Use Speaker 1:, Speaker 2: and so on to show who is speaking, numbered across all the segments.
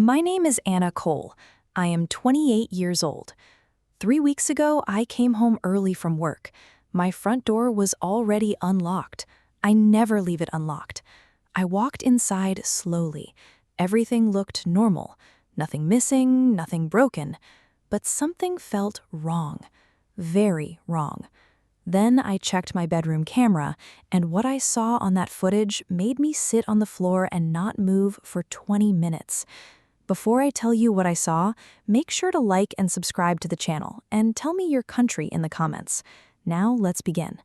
Speaker 1: My name is Anna Cole. I am 28 years old. 3 weeks ago, I came home early from work. My front door was already unlocked. I never leave it unlocked. I walked inside slowly. Everything looked normal. Nothing missing, nothing broken. But something felt wrong. Very wrong. Then I checked my bedroom camera, and what I saw on that footage made me sit on the floor and not move for 20 minutes. Before I tell you what I saw, make sure to like and subscribe to the channel, and tell me your country in the comments. Now let's begin.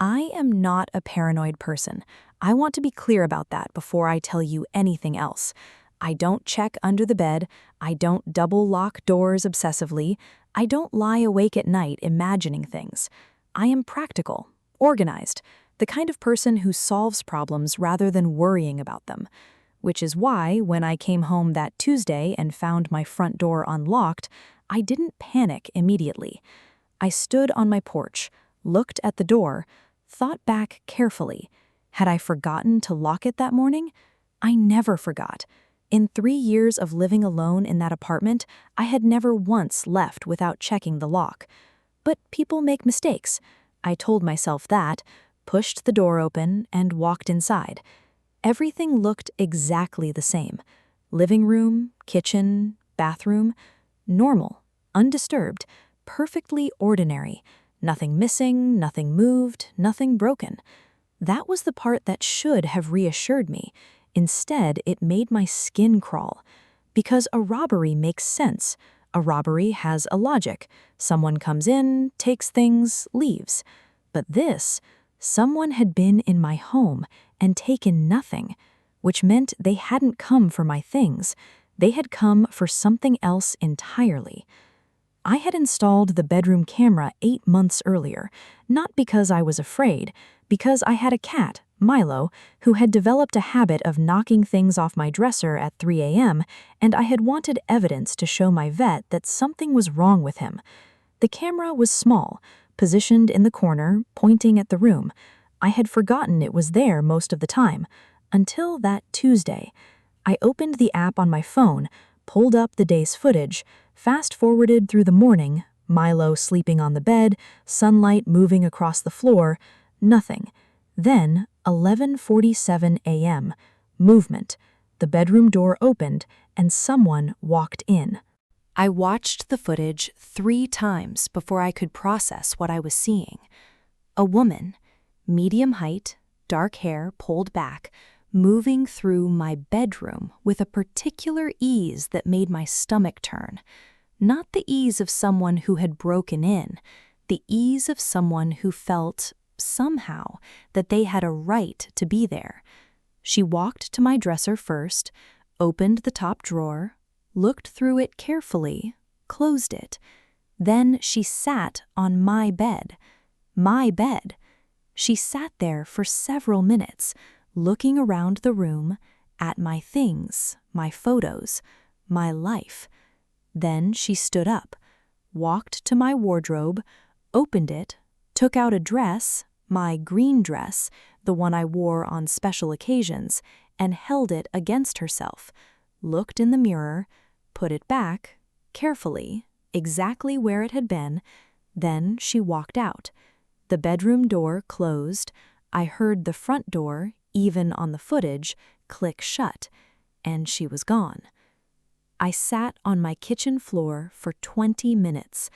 Speaker 1: I am not a paranoid person. I want to be clear about that before I tell you anything else. I don't check under the bed. I don't double lock doors obsessively. I don't lie awake at night imagining things. I am practical, organized, the kind of person who solves problems rather than worrying about them. Which is why, when I came home that Tuesday and found my front door unlocked, I didn't panic immediately. I stood on my porch, looked at the door, thought back carefully. Had I forgotten to lock it that morning? I never forgot. In 3 years of living alone in that apartment, I had never once left without checking the lock. But people make mistakes. I told myself that, pushed the door open, and walked inside. Everything looked exactly the same. Living room, kitchen, bathroom, normal, undisturbed, perfectly ordinary. Nothing missing, nothing moved, nothing broken. That was the part that should have reassured me. Instead, it made my skin crawl. Because a robbery makes sense. A robbery has a logic. Someone comes in, takes things, leaves. But this, someone had been in my home and taken nothing, which meant they hadn't come for my things. They had come for something else entirely. I had installed the bedroom camera 8 months earlier, not because I was afraid, because I had a cat, Milo, who had developed a habit of knocking things off my dresser at 3 a.m., and I had wanted evidence to show my vet that something was wrong with him. The camera was small, positioned in the corner, pointing at the room. I had forgotten it was there most of the time, until that Tuesday. I opened the app on my phone, pulled up the day's footage, fast-forwarded through the morning, Milo sleeping on the bed, sunlight moving across the floor, nothing. Then, 11:47 a.m., movement. The bedroom door opened, and someone walked in. I watched the footage 3 times before I could process what I was seeing. A woman, medium height, dark hair pulled back, moving through my bedroom with a particular ease that made my stomach turn. Not the ease of someone who had broken in, the ease of someone who felt, somehow, that they had a right to be there. She walked to my dresser first, opened the top drawer, looked through it carefully, closed it. Then she sat on my bed. My bed. She sat there for several minutes, looking around the room, at my things, my photos, my life. Then she stood up, walked to my wardrobe, opened it, took out a dress, my green dress, the one I wore on special occasions, and held it against herself, looked in the mirror, put it back, carefully, exactly where it had been. Then she walked out. The bedroom door closed. I heard the front door, even on the footage, click shut, and she was gone. I sat on my kitchen floor for 20 minutes.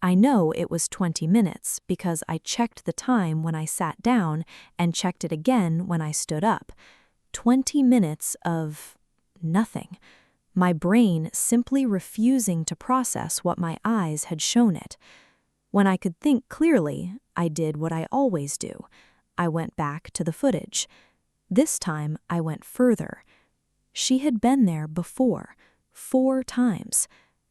Speaker 1: I know it was 20 minutes because I checked the time when I sat down and checked it again when I stood up. 20 minutes of nothing. My brain simply refusing to process what my eyes had shown it. When I could think clearly, I did what I always do. I went back to the footage. This time, I went further. She had been there before, 4 times.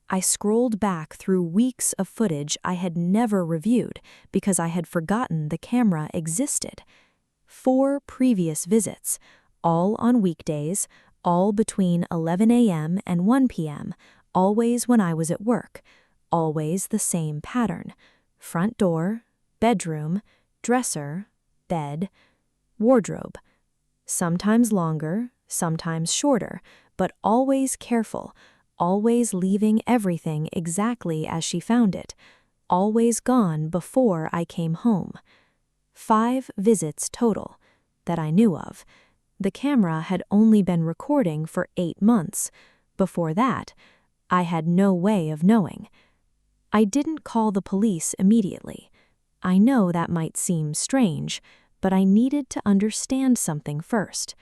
Speaker 1: I scrolled back through weeks of footage I had never reviewed because I had forgotten the camera existed. 4 previous visits, all on weekdays, all between 11 a.m. and 1 p.m., always when I was at work, always the same pattern. Front door, bedroom, dresser, bed, wardrobe. Sometimes longer, sometimes shorter, but always careful, always leaving everything exactly as she found it, always gone before I came home. 5 visits total, that I knew of. The camera had only been recording for 8 months. Before that, I had no way of knowing. I didn't call the police immediately. I know that might seem strange, but I needed to understand something first.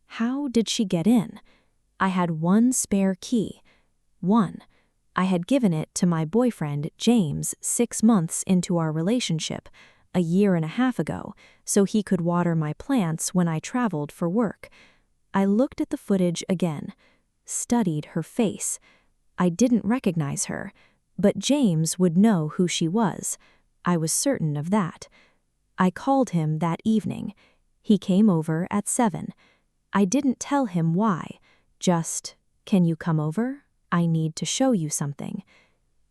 Speaker 1: How did she get in? I had one spare key. One. I had given it to my boyfriend, James, 6 months into our relationship, a year and a half ago, so he could water my plants when I traveled for work. I looked at the footage again, studied her face. I didn't recognize her, but James would know who she was. I was certain of that. I called him that evening. He came over at 7. I didn't tell him why, just, "Can you come over? I need to show you something."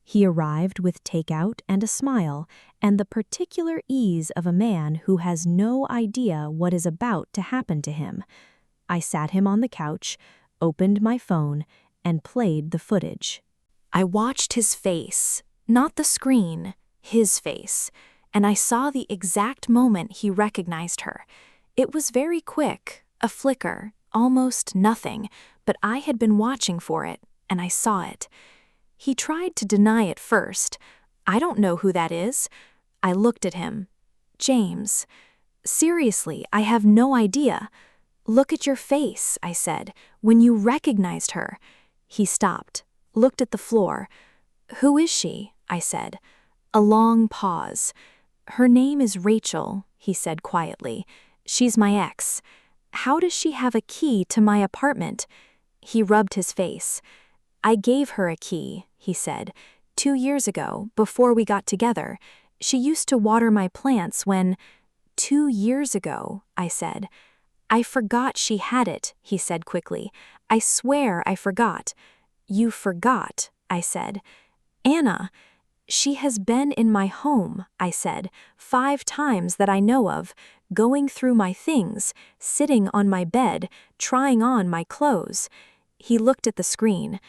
Speaker 1: He arrived with takeout and a smile, and the particular ease of a man who has no idea what is about to happen to him. I sat him on the couch, opened my phone, and played the footage. I watched his face, not the screen, his face, and I saw the exact moment he recognized her. It was very quick, a flicker, almost nothing, but I had been watching for it, and I saw it. He tried to deny it first. "I don't know who that is." I looked at him. "James, seriously, I have no idea." "Look at your face," I said, "when you recognized her." He stopped, looked at the floor. "Who is she?" I said. A long pause. "Her name is Rachel," he said quietly. "She's my ex." "How does she have a key to my apartment?" He rubbed his face. "I gave her a key," he said, 2 years ago, before we got together. She used to water my plants when— 2 years ago, I said. "I forgot she had it," he said quickly. "I swear I forgot." "You forgot," I said. "Anna, she has been in my home," I said, 5 times that I know of, going through my things, sitting on my bed, trying on my clothes. He looked at the screen.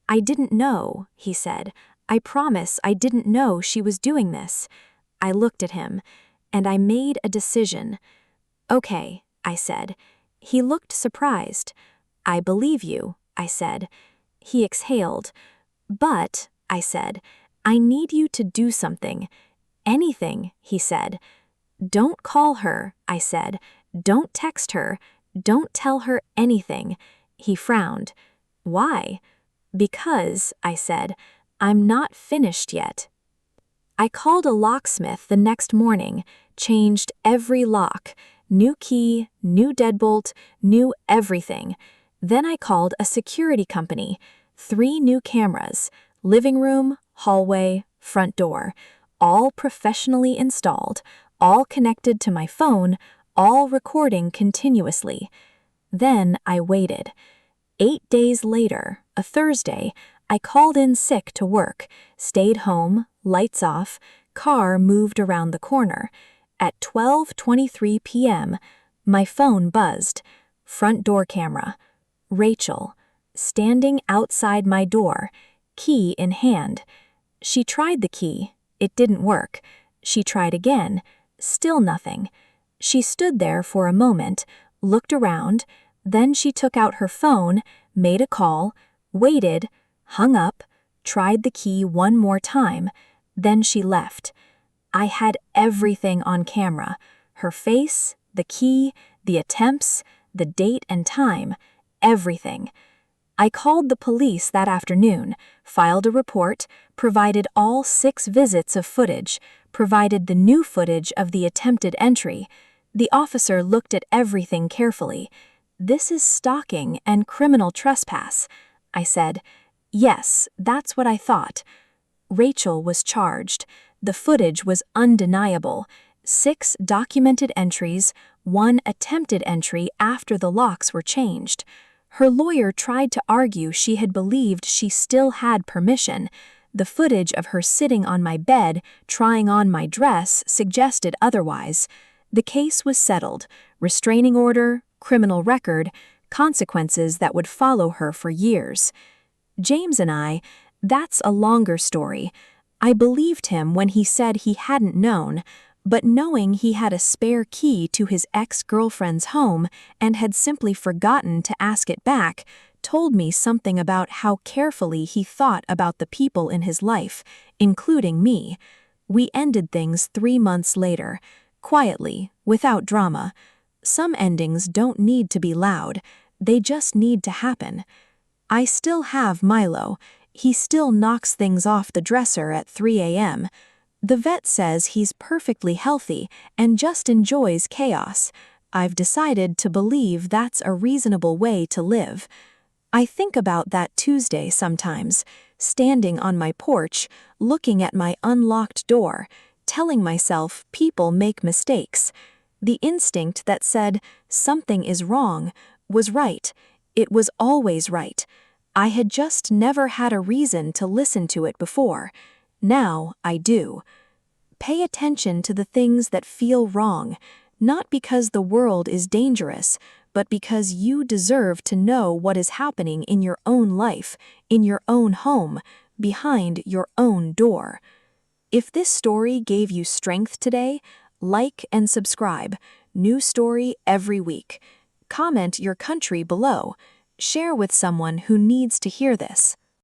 Speaker 1: "I didn't know," he said. "I promise I didn't know she was doing this." I looked at him, and I made a decision. "Okay," I said. He looked surprised. "I believe you," I said. He exhaled. "But," I said, "I need you to do something." "Anything," he said. "Don't call her," I said. "Don't text her. Don't tell her anything." He frowned. "Why?" "Because," I said, "I'm not finished yet." I called a locksmith the next morning, changed every lock, new key, new deadbolt, new everything. Then I called a security company, 3 new cameras, living room, hallway, front door, all professionally installed, all connected to my phone, all recording continuously. Then I waited. 8 days later, a Thursday, I called in sick to work, stayed home, lights off, car moved around the corner. At 12:23 p.m., my phone buzzed. Front door camera. Rachel, standing outside my door, key in hand. She tried the key. It didn't work. She tried again. Still nothing. She stood there for a moment, looked around, then she took out her phone, made a call, waited, hung up, tried the key one more time, then she left. I had everything on camera, her face, the key, the attempts, the date and time, everything. I called the police that afternoon, filed a report, provided all 6 visits of footage, provided the new footage of the attempted entry. The officer looked at everything carefully. "This is stalking and criminal trespass," I said. "Yes, that's what I thought." Rachel was charged. The footage was undeniable. 6 documented entries, 1 attempted entry after the locks were changed. Her lawyer tried to argue she had believed she still had permission. The footage of her sitting on my bed, trying on my dress, suggested otherwise. The case was settled. Restraining order, criminal record,
Speaker 2: consequences that would follow her for years. James and I, that's a longer story. I believed him when he said he hadn't known, but knowing he had a spare key to his ex-girlfriend's home and had simply forgotten to ask it back told me something about how carefully he thought about the people in his life, including me. We ended things 3 months later, quietly, without drama. Some endings don't need to be loud, they just need to happen. I still have Milo. He still knocks things off the dresser at 3 a.m. The vet says he's perfectly healthy and just enjoys chaos. I've decided to believe that's a reasonable way to live. I think about that Tuesday sometimes, standing on my porch, looking at my unlocked door, telling myself people make mistakes. The instinct that said something is wrong was right. It was always right. I had just never had a reason to listen to it before. Now I do. Pay attention to the things that feel wrong, not because the world is dangerous, but because you deserve to know what is happening in your own life, in your own home, behind your own door. If this story gave you strength today, like and subscribe. New story every week. Comment your country below. Share with someone who needs to hear this.